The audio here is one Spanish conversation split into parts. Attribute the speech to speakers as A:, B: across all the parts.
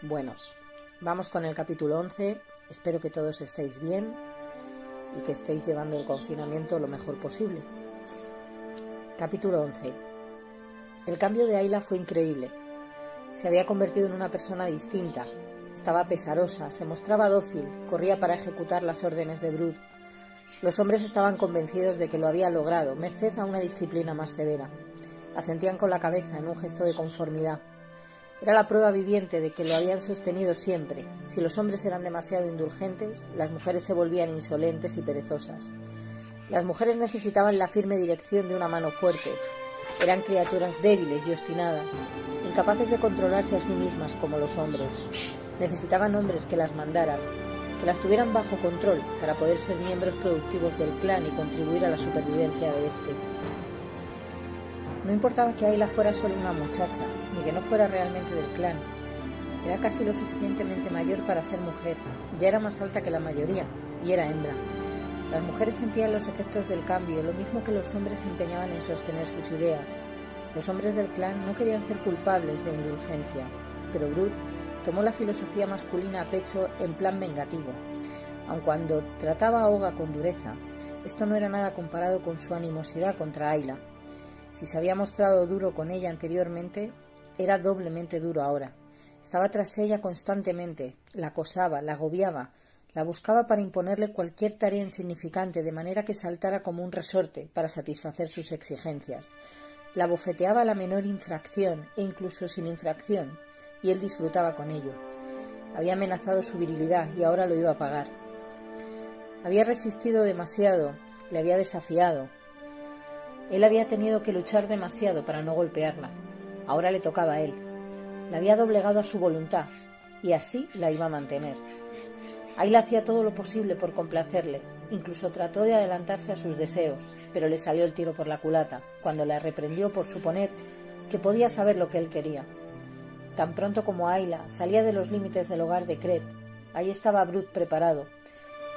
A: Bueno, vamos con el capítulo 11. Espero que todos estéis bien y que estéis llevando el confinamiento lo mejor posible. Capítulo 11. El cambio de Ayla fue increíble. Se había convertido en una persona distinta. Estaba pesarosa, se mostraba dócil, corría para ejecutar las órdenes de Brut. Los hombres estaban convencidos de que lo había logrado, merced a una disciplina más severa. Asentían con la cabeza en un gesto de conformidad. Era la prueba viviente de que lo habían sostenido siempre. Si los hombres eran demasiado indulgentes, las mujeres se volvían insolentes y perezosas. Las mujeres necesitaban la firme dirección de una mano fuerte. Eran criaturas débiles y obstinadas, incapaces de controlarse a sí mismas como los hombres. Necesitaban hombres que las mandaran, que las tuvieran bajo control para poder ser miembros productivos del clan y contribuir a la supervivencia de este. No importaba que Ayla fuera solo una muchacha, ni que no fuera realmente del clan. Era casi lo suficientemente mayor para ser mujer, ya era más alta que la mayoría, y era hembra. Las mujeres sentían los efectos del cambio, lo mismo que los hombres se empeñaban en sostener sus ideas. Los hombres del clan no querían ser culpables de indulgencia, pero Brut tomó la filosofía masculina a pecho en plan vengativo. Aun cuando trataba a Oga con dureza, esto no era nada comparado con su animosidad contra Ayla. Si se había mostrado duro con ella anteriormente, era doblemente duro ahora. Estaba tras ella constantemente, la acosaba, la agobiaba, la buscaba para imponerle cualquier tarea insignificante, de manera que saltara como un resorte para satisfacer sus exigencias. La bofeteaba a la menor infracción, e incluso sin infracción, y él disfrutaba con ello. Había amenazado su virilidad y ahora lo iba a pagar. Había resistido demasiado, le había desafiado. Él había tenido que luchar demasiado para no golpearla. Ahora le tocaba a él. La había doblegado a su voluntad, y así la iba a mantener. Ayla hacía todo lo posible por complacerle, incluso trató de adelantarse a sus deseos, pero le salió el tiro por la culata, cuando la reprendió por suponer que podía saber lo que él quería. Tan pronto como Ayla salía de los límites del hogar de Crep, ahí estaba Brut preparado,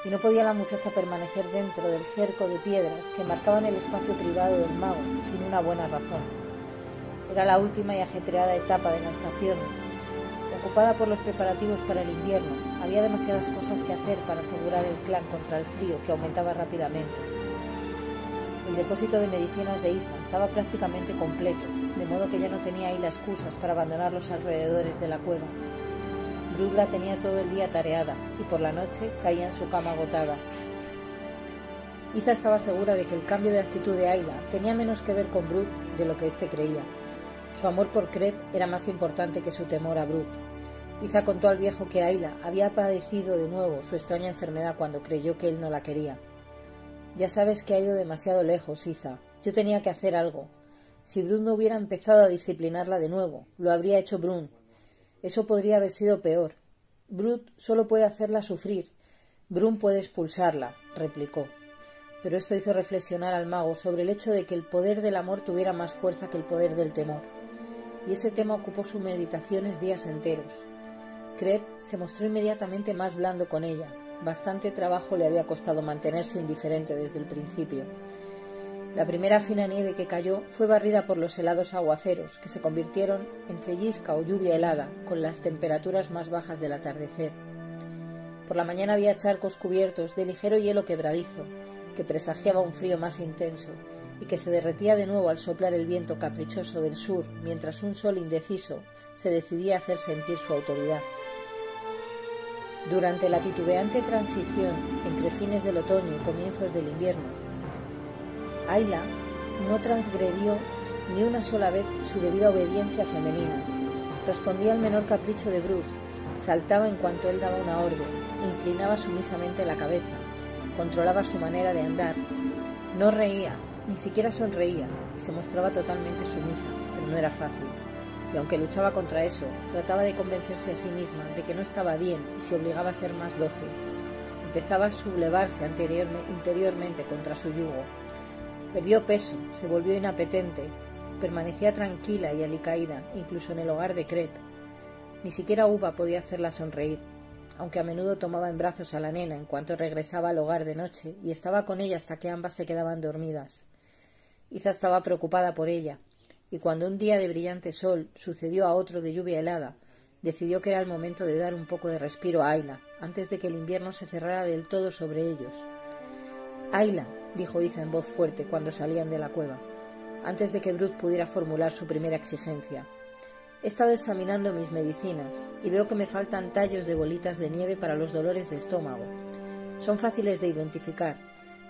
A: y no podía la muchacha permanecer dentro del cerco de piedras que marcaban el espacio privado del mago sin una buena razón. Era la última y ajetreada etapa de la estación. Ocupada por los preparativos para el invierno, había demasiadas cosas que hacer para asegurar el clan contra el frío que aumentaba rápidamente. El depósito de medicinas de Ethan estaba prácticamente completo, de modo que ya no tenía Ayla excusas para abandonar los alrededores de la cueva. Brut la tenía todo el día tareada y por la noche caía en su cama agotada. Iza estaba segura de que el cambio de actitud de Ayla tenía menos que ver con Brut de lo que éste creía. Su amor por Crep era más importante que su temor a Brut. Iza contó al viejo que Ayla había padecido de nuevo su extraña enfermedad cuando creyó que él no la quería. «Ya sabes que ha ido demasiado lejos, Iza. Yo tenía que hacer algo. Si Brut no hubiera empezado a disciplinarla de nuevo, lo habría hecho Brun. Eso podría haber sido peor. Brut solo puede hacerla sufrir. Brun puede expulsarla», replicó. Pero esto hizo reflexionar al mago sobre el hecho de que el poder del amor tuviera más fuerza que el poder del temor. Y ese tema ocupó sus meditaciones días enteros. Crep se mostró inmediatamente más blando con ella. Bastante trabajo le había costado mantenerse indiferente desde el principio. La primera fina nieve que cayó fue barrida por los helados aguaceros, que se convirtieron en cellisca o lluvia helada, con las temperaturas más bajas del atardecer. Por la mañana había charcos cubiertos de ligero hielo quebradizo, que presagiaba un frío más intenso, y que se derretía de nuevo al soplar el viento caprichoso del sur, mientras un sol indeciso se decidía a hacer sentir su autoridad. Durante la titubeante transición entre fines del otoño y comienzos del invierno, Ayla no transgredió ni una sola vez su debida obediencia femenina. Respondía al menor capricho de Brut, saltaba en cuanto él daba una orden, inclinaba sumisamente la cabeza, controlaba su manera de andar, no reía, ni siquiera sonreía, y se mostraba totalmente sumisa, pero no era fácil. Y aunque luchaba contra eso, trataba de convencerse a sí misma de que no estaba bien y se obligaba a ser más dócil. Empezaba a sublevarse interiormente contra su yugo. Perdió peso, se volvió inapetente, permanecía tranquila y alicaída, incluso en el hogar de Crep. Ni siquiera Uva podía hacerla sonreír, aunque a menudo tomaba en brazos a la nena en cuanto regresaba al hogar de noche y estaba con ella hasta que ambas se quedaban dormidas. Iza estaba preocupada por ella, y cuando un día de brillante sol sucedió a otro de lluvia helada, decidió que era el momento de dar un poco de respiro a Ayla, antes de que el invierno se cerrara del todo sobre ellos. «Ayla», dijo Iza en voz fuerte cuando salían de la cueva, antes de que Brut pudiera formular su primera exigencia. «He estado examinando mis medicinas y veo que me faltan tallos de bolitas de nieve para los dolores de estómago. Son fáciles de identificar.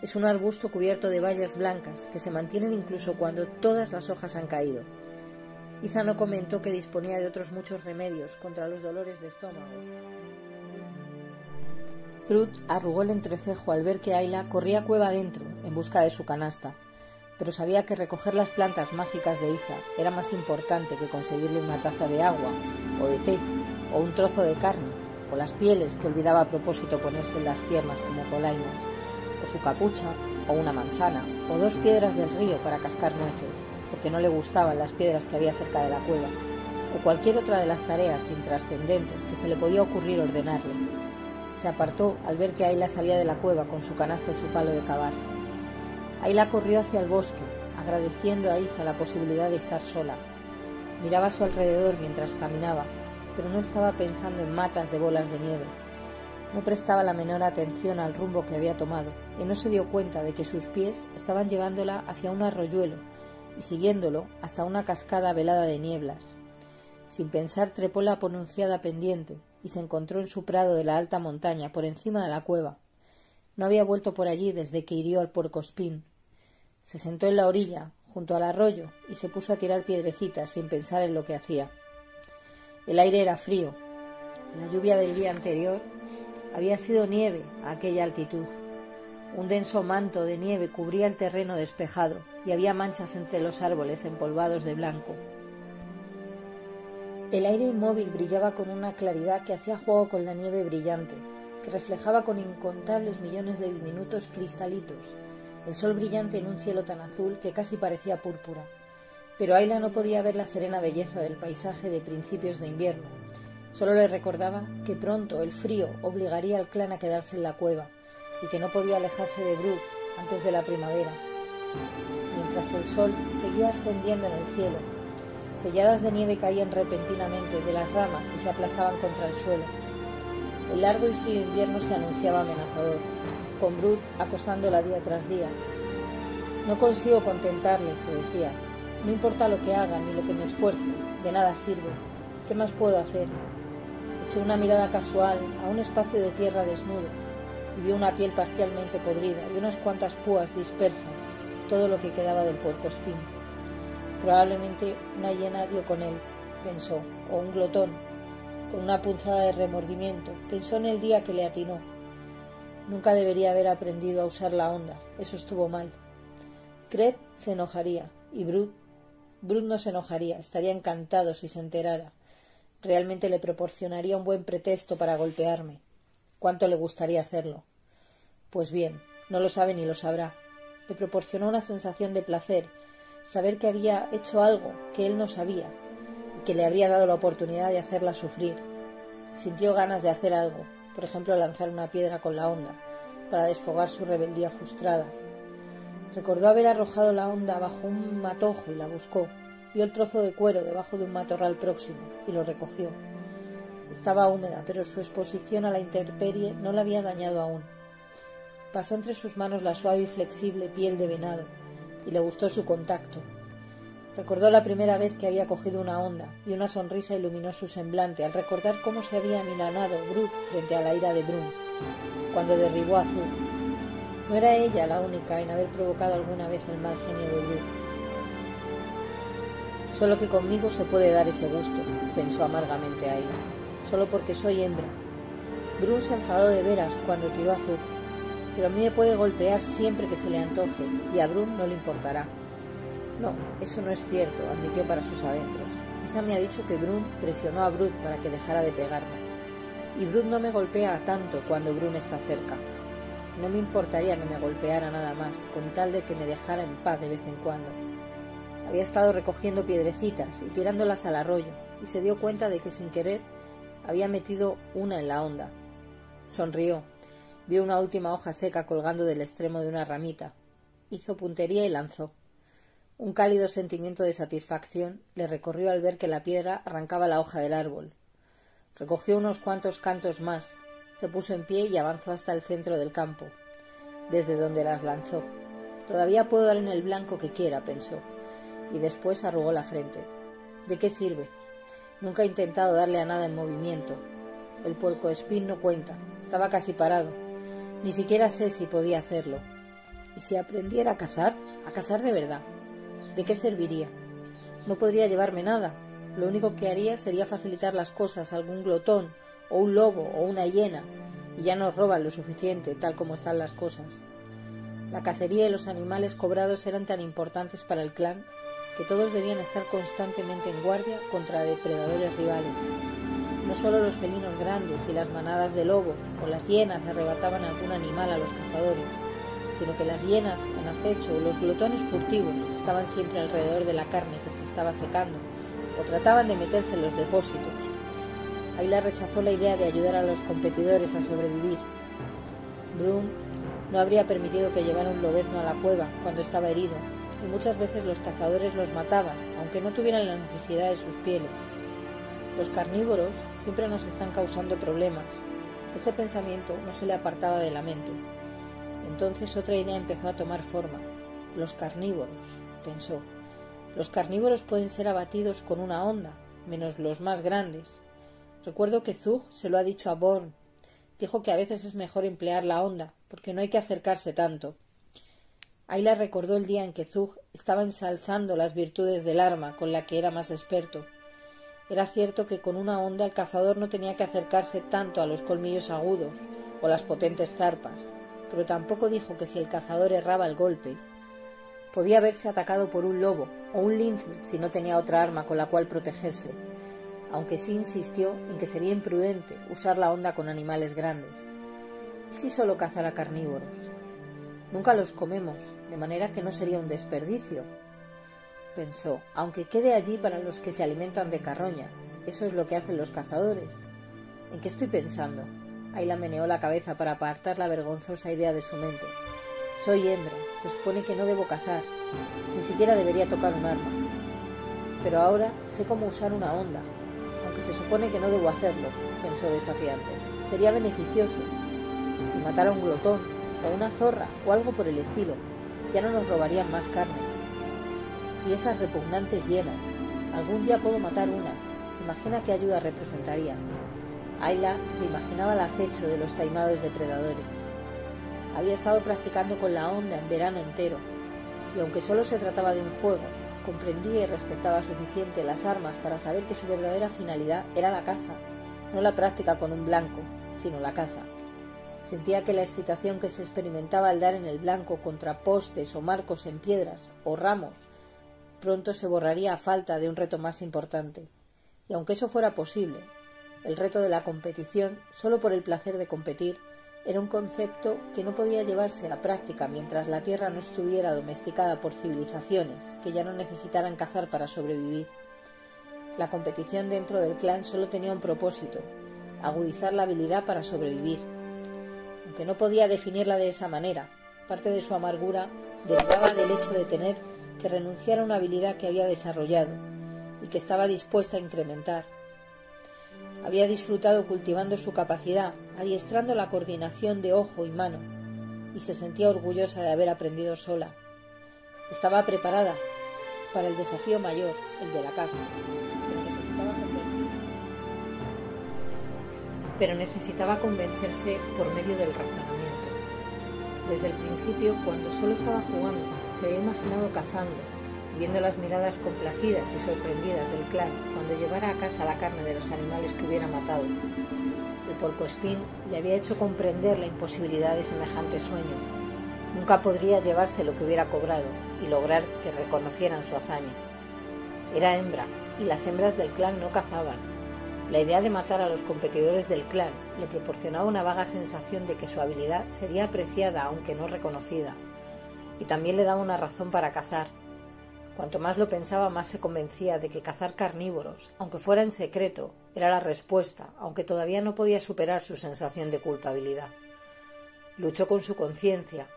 A: Es un arbusto cubierto de bayas blancas que se mantienen incluso cuando todas las hojas han caído». Iza no comentó que disponía de otros muchos remedios contra los dolores de estómago. Brut arrugó el entrecejo al ver que Ayla corría cueva adentro en busca de su canasta, pero sabía que recoger las plantas mágicas de Iza era más importante que conseguirle una taza de agua, o de té, o un trozo de carne, o las pieles que olvidaba a propósito ponerse en las piernas como polainas, o su capucha, o una manzana, o 2 piedras del río para cascar nueces, porque no le gustaban las piedras que había cerca de la cueva, o cualquier otra de las tareas intrascendentes que se le podía ocurrir ordenarle. Se apartó al ver que Ayla salía de la cueva con su canasta y su palo de cavar. Ayla corrió hacia el bosque, agradeciendo a Iza la posibilidad de estar sola. Miraba a su alrededor mientras caminaba, pero no estaba pensando en matas de bolas de nieve. No prestaba la menor atención al rumbo que había tomado y no se dio cuenta de que sus pies estaban llevándola hacia un arroyuelo y siguiéndolo hasta una cascada velada de nieblas. Sin pensar trepó la pronunciada pendiente y se encontró en su prado de la alta montaña por encima de la cueva. No había vuelto por allí desde que hirió al puercoespín. Se sentó en la orilla, junto al arroyo, y se puso a tirar piedrecitas sin pensar en lo que hacía. El aire era frío. La lluvia del día anterior había sido nieve a aquella altitud. Un denso manto de nieve cubría el terreno despejado y había manchas entre los árboles empolvados de blanco. El aire inmóvil brillaba con una claridad que hacía juego con la nieve brillante, que reflejaba con incontables millones de diminutos cristalitos el sol brillante en un cielo tan azul que casi parecía púrpura. Pero Ayla no podía ver la serena belleza del paisaje de principios de invierno. Solo le recordaba que pronto el frío obligaría al clan a quedarse en la cueva y que no podía alejarse de Brut antes de la primavera. Mientras el sol seguía ascendiendo en el cielo, pelladas de nieve caían repentinamente de las ramas y se aplastaban contra el suelo. El largo y frío invierno se anunciaba amenazador, con Brut acosándola día tras día. «No consigo contentarle», se decía. «No importa lo que haga ni lo que me esfuerce, de nada sirve. ¿Qué más puedo hacer?» Echó una mirada casual a un espacio de tierra desnudo y vio una piel parcialmente podrida y unas cuantas púas dispersas, todo lo que quedaba del puercoespín. Probablemente una hiena dio con él, pensó, o un glotón. Con una punzada de remordimiento, pensó en el día que le atinó. Nunca debería haber aprendido a usar la honda, eso estuvo mal. Kreb se enojaría, y Brut no se enojaría, estaría encantado si se enterara. Realmente le proporcionaría un buen pretexto para golpearme. ¿Cuánto le gustaría hacerlo? Pues bien, no lo sabe ni lo sabrá. Le proporcionó una sensación de placer, saber que había hecho algo que él no sabía y que le habría dado la oportunidad de hacerla sufrir. Sintió ganas de hacer algo, por ejemplo lanzar una piedra con la honda, para desfogar su rebeldía frustrada. Recordó haber arrojado la honda bajo un matojo y la buscó. Vio el trozo de cuero debajo de un matorral próximo y lo recogió. Estaba húmeda, pero su exposición a la intemperie no la había dañado aún. Pasó entre sus manos la suave y flexible piel de venado y le gustó su contacto. Recordó la primera vez que había cogido una honda y una sonrisa iluminó su semblante al recordar cómo se había amilanado Brut frente a la ira de Brun, cuando derribó a Zug. No era ella la única en haber provocado alguna vez el mal genio de Brut. Solo que conmigo se puede dar ese gusto, pensó amargamente Ayla, solo porque soy hembra. Brun se enfadó de veras cuando tiró a Zug, pero a mí me puede golpear siempre que se le antoje y a Brun no le importará. No, eso no es cierto, admitió para sus adentros. Iza me ha dicho que Brun presionó a Brut para que dejara de pegarme. Y Brut no me golpea tanto cuando Brun está cerca. No me importaría que me golpeara nada más, con tal de que me dejara en paz de vez en cuando. Había estado recogiendo piedrecitas y tirándolas al arroyo, y se dio cuenta de que sin querer había metido una en la honda. Sonrió. Vio una última hoja seca colgando del extremo de una ramita. Hizo puntería y lanzó. Un cálido sentimiento de satisfacción le recorrió al ver que la piedra arrancaba la hoja del árbol. Recogió unos cuantos cantos más, se puso en pie y avanzó hasta el centro del campo, desde donde las lanzó. «Todavía puedo dar en el blanco que quiera», pensó, y después arrugó la frente. «¿De qué sirve? Nunca he intentado darle a nada en movimiento. El puercoespín no cuenta, estaba casi parado. Ni siquiera sé si podía hacerlo. ¿Y si aprendiera a cazar de verdad? ¿De qué serviría? No podría llevarme nada. Lo único que haría sería facilitar las cosas a algún glotón, o un lobo, o una hiena, y ya nos roban lo suficiente, tal como están las cosas». La cacería y los animales cobrados eran tan importantes para el clan que todos debían estar constantemente en guardia contra depredadores rivales. No solo los felinos grandes y las manadas de lobos o las hienas arrebataban algún animal a los cazadores, sino que las hienas en acecho o los glotones furtivos estaban siempre alrededor de la carne que se estaba secando o trataban de meterse en los depósitos. Ayla rechazó la idea de ayudar a los competidores a sobrevivir. Brun no habría permitido que llevara un lobezno a la cueva cuando estaba herido, y muchas veces los cazadores los mataban, aunque no tuvieran la necesidad de sus pieles. Los carnívoros siempre nos están causando problemas. Ese pensamiento no se le apartaba de la mente. Entonces otra idea empezó a tomar forma. Los carnívoros, pensó. Los carnívoros pueden ser abatidos con una honda, menos los más grandes. Recuerdo que Zug se lo ha dicho a Born. Dijo que a veces es mejor emplear la honda, porque no hay que acercarse tanto. Ayla recordó el día en que Zug estaba ensalzando las virtudes del arma con la que era más experto. Era cierto que con una honda el cazador no tenía que acercarse tanto a los colmillos agudos o las potentes zarpas, pero tampoco dijo que si el cazador erraba el golpe, podía verse atacado por un lobo o un lince si no tenía otra arma con la cual protegerse, aunque sí insistió en que sería imprudente usar la honda con animales grandes. ¿Y si solo cazara carnívoros? Nunca los comemos, de manera que no sería un desperdicio, pensó, aunque quede allí para los que se alimentan de carroña. Eso es lo que hacen los cazadores. ¿En qué estoy pensando? Ayla meneó la cabeza para apartar la vergonzosa idea de su mente. Soy hembra, se supone que no debo cazar, ni siquiera debería tocar un arma. Pero ahora sé cómo usar una honda, aunque se supone que no debo hacerlo, pensó desafiante. Sería beneficioso. Si matara un glotón, o una zorra, o algo por el estilo, ya no nos robarían más carne. Y esas repugnantes hienas, algún día puedo matar una. Imagina qué ayuda representaría. Ayla se imaginaba el acecho de los taimados depredadores. Había estado practicando con la honda en verano entero, y aunque solo se trataba de un juego, comprendía y respetaba suficiente las armas para saber que su verdadera finalidad era la caza, no la práctica con un blanco, sino la caza. Sentía que la excitación que se experimentaba al dar en el blanco contra postes o marcos en piedras o ramos pronto se borraría a falta de un reto más importante. Y aunque eso fuera posible, el reto de la competición, solo por el placer de competir, era un concepto que no podía llevarse a práctica mientras la tierra no estuviera domesticada por civilizaciones que ya no necesitaran cazar para sobrevivir. La competición dentro del clan solo tenía un propósito: agudizar la habilidad para sobrevivir. Aunque no podía definirla de esa manera, parte de su amargura derivaba del hecho de tener que renunciar a una habilidad que había desarrollado y que estaba dispuesta a incrementar. Había disfrutado cultivando su capacidad, adiestrando la coordinación de ojo y mano, y se sentía orgullosa de haber aprendido sola. Estaba preparada para el desafío mayor, el de la caza, pero necesitaba convencerse por medio del razonamiento. Desde el principio, cuando solo estaba jugando, se había imaginado cazando, viendo las miradas complacidas y sorprendidas del clan cuando llevara a casa la carne de los animales que hubiera matado. El puercoespín le había hecho comprender la imposibilidad de semejante sueño. Nunca podría llevarse lo que hubiera cobrado y lograr que reconocieran su hazaña. Era hembra, y las hembras del clan no cazaban. La idea de matar a los competidores del clan le proporcionaba una vaga sensación de que su habilidad sería apreciada aunque no reconocida, y también le daba una razón para cazar. Cuanto más lo pensaba, más se convencía de que cazar carnívoros, aunque fuera en secreto, era la respuesta, aunque todavía no podía superar su sensación de culpabilidad. Luchó con su conciencia.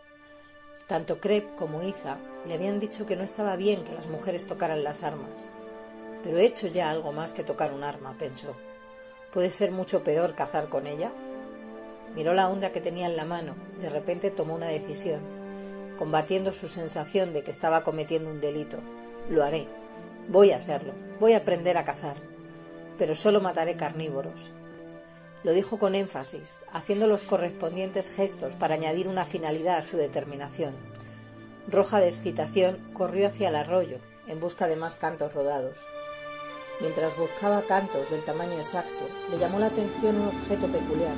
A: Tanto Kreb como Iza le habían dicho que no estaba bien que las mujeres tocaran las armas. Pero he hecho ya algo más que tocar un arma, pensó. ¿Puede ser mucho peor cazar con ella? Miró la onda que tenía en la mano y de repente tomó una decisión, combatiendo su sensación de que estaba cometiendo un delito. Lo haré. Voy a hacerlo. Voy a aprender a cazar. Pero solo mataré carnívoros. Lo dijo con énfasis, haciendo los correspondientes gestos para añadir una finalidad a su determinación. Roja de excitación, corrió hacia el arroyo, en busca de más cantos rodados. Mientras buscaba cantos del tamaño exacto, le llamó la atención un objeto peculiar.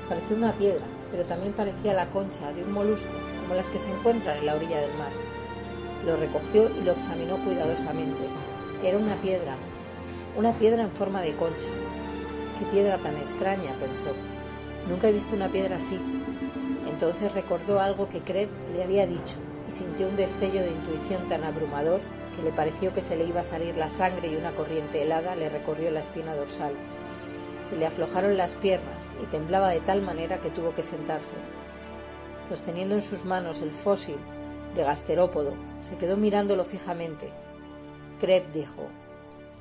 A: Parecía una piedra, pero también parecía la concha de un molusco, como las que se encuentran en la orilla del mar. Lo recogió y lo examinó cuidadosamente. Era una piedra en forma de concha. «Qué piedra tan extraña», pensó. «Nunca he visto una piedra así». Entonces recordó algo que Creb le había dicho y sintió un destello de intuición tan abrumador que le pareció que se le iba a salir la sangre y una corriente helada le recorrió la espina dorsal. Se le aflojaron las piernas y temblaba de tal manera que tuvo que sentarse. Sosteniendo en sus manos el fósil de gasterópodo, se quedó mirándolo fijamente. Creb dijo: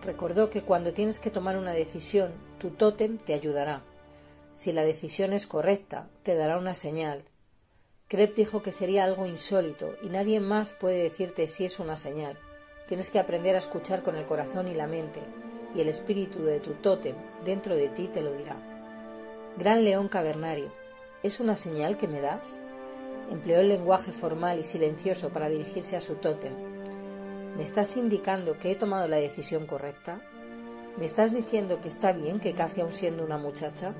A: «Recordó que cuando tienes que tomar una decisión, tu tótem te ayudará. Si la decisión es correcta, te dará una señal». Creb dijo que sería algo insólito y nadie más puede decirte si es una señal. Tienes que aprender a escuchar con el corazón y la mente, y el espíritu de tu tótem dentro de ti te lo dirá. «Gran león cavernario, ¿es una señal que me das?». Empleó el lenguaje formal y silencioso para dirigirse a su tótem. «¿Me estás indicando que he tomado la decisión correcta? ¿Me estás diciendo que está bien que cace aún siendo una muchacha?».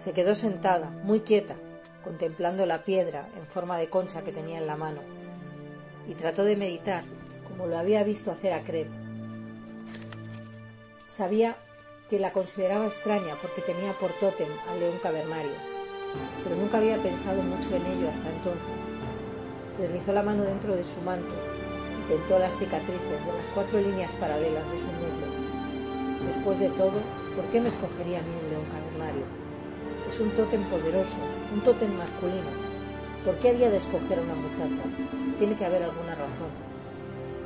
A: Se quedó sentada, muy quieta, contemplando la piedra en forma de concha que tenía en la mano, y trató de meditar, como lo había visto hacer a Creb. Sabía que la consideraba extraña porque tenía por tótem al león cavernario, pero nunca había pensado mucho en ello hasta entonces. Deslizó la mano dentro de su manto y tentó las cicatrices de las 4 líneas paralelas de su muslo. Después de todo, ¿por qué me escogería a mí un león cavernario? Es un tótem poderoso, un tótem masculino. ¿Por qué había de escoger a una muchacha? Tiene que haber alguna razón.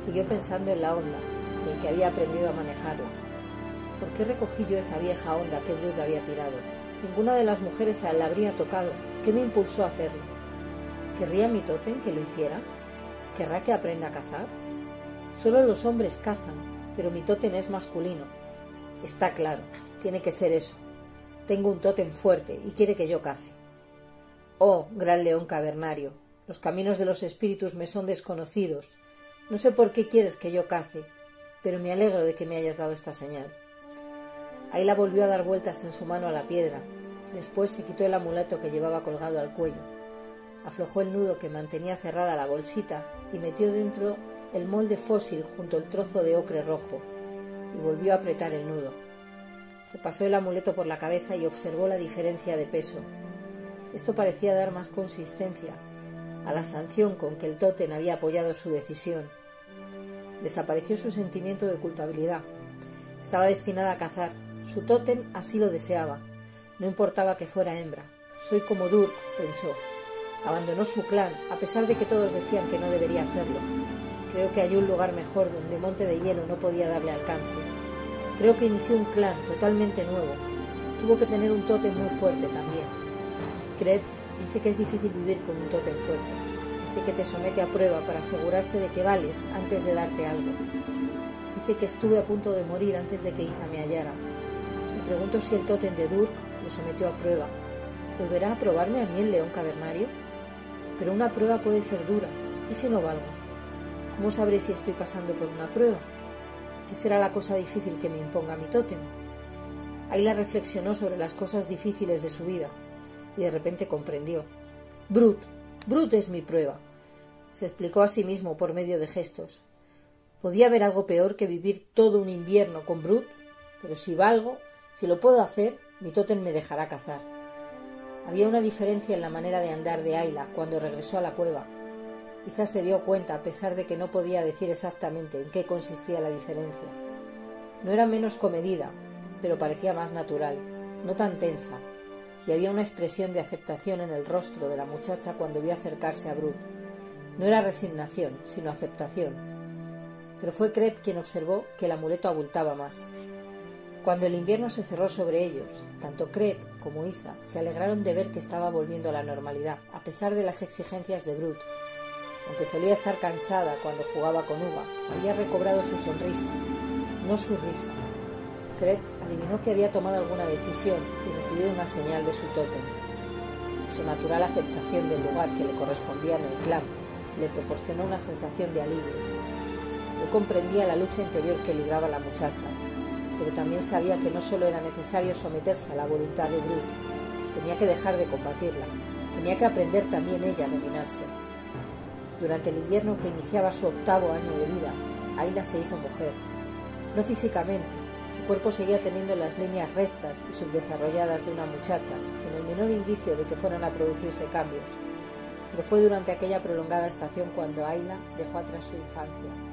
A: Siguió pensando en la onda y en que había aprendido a manejarla. ¿Por qué recogí yo esa vieja onda que Brut había tirado? Ninguna de las mujeres la habría tocado. ¿Qué me impulsó a hacerlo? ¿Querría mi tótem que lo hiciera? ¿Querrá que aprenda a cazar? Solo los hombres cazan, pero mi tótem es masculino. Está claro, tiene que ser eso. Tengo un tótem fuerte y quiere que yo cace. Oh, gran león cavernario, los caminos de los espíritus me son desconocidos. No sé por qué quieres que yo cace, pero me alegro de que me hayas dado esta señal. Ayla volvió a dar vueltas en su mano a la piedra. Después se quitó el amuleto que llevaba colgado al cuello. Aflojó el nudo que mantenía cerrada la bolsita y metió dentro el molde fósil junto al trozo de ocre rojo, y volvió a apretar el nudo. Se pasó el amuleto por la cabeza y observó la diferencia de peso. Esto parecía dar más consistencia a la sanción con que el tótem había apoyado su decisión. Desapareció su sentimiento de culpabilidad. Estaba destinada a cazar. Su tótem así lo deseaba. No importaba que fuera hembra. Soy como Durk, pensó. Abandonó su clan, a pesar de que todos decían que no debería hacerlo. Creo que halló un lugar mejor donde Monte de Hielo no podía darle alcance. Creo que inició un clan totalmente nuevo. Tuvo que tener un tótem muy fuerte también. Creb dice que es difícil vivir con un tótem fuerte. Dice que te somete a prueba para asegurarse de que vales antes de darte algo. Dice que estuve a punto de morir antes de que Iza me hallara. Me pregunto si el tótem de Durk le sometió a prueba. ¿Volverá a probarme a mí el león cavernario? Pero una prueba puede ser dura. ¿Y si no valgo? ¿Cómo sabré si estoy pasando por una prueba? ¿Qué será la cosa difícil que me imponga mi tótem? Ayla reflexionó sobre las cosas difíciles de su vida y de repente comprendió. Brut es mi prueba. Se explicó a sí mismo por medio de gestos. ¿Podía haber algo peor que vivir todo un invierno con Brut? Pero si valgo, si lo puedo hacer, mi tótem me dejará cazar. Había una diferencia en la manera de andar de Ayla cuando regresó a la cueva. Quizás se dio cuenta, a pesar de que no podía decir exactamente en qué consistía la diferencia. No era menos comedida, pero parecía más natural, no tan tensa, y había una expresión de aceptación en el rostro de la muchacha cuando vio acercarse a Brut. No era resignación, sino aceptación. Pero fue Creb quien observó que el amuleto abultaba más. Cuando el invierno se cerró sobre ellos, tanto Creb como Iza se alegraron de ver que estaba volviendo a la normalidad, a pesar de las exigencias de Brut. Aunque solía estar cansada cuando jugaba con Uva, había recobrado su sonrisa, no su risa. Creb adivinó que había tomado alguna decisión y recibido una señal de su tótem. Su natural aceptación del lugar que le correspondía en el clan le proporcionó una sensación de alivio. Él comprendía la lucha interior que libraba la muchacha, pero también sabía que no solo era necesario someterse a la voluntad de Brut, tenía que dejar de combatirla, tenía que aprender también ella a dominarse. Durante el invierno que iniciaba su 8º año de vida, Ayla se hizo mujer. No físicamente, su cuerpo seguía teniendo las líneas rectas y subdesarrolladas de una muchacha, sin el menor indicio de que fueran a producirse cambios, pero fue durante aquella prolongada estación cuando Ayla dejó atrás su infancia.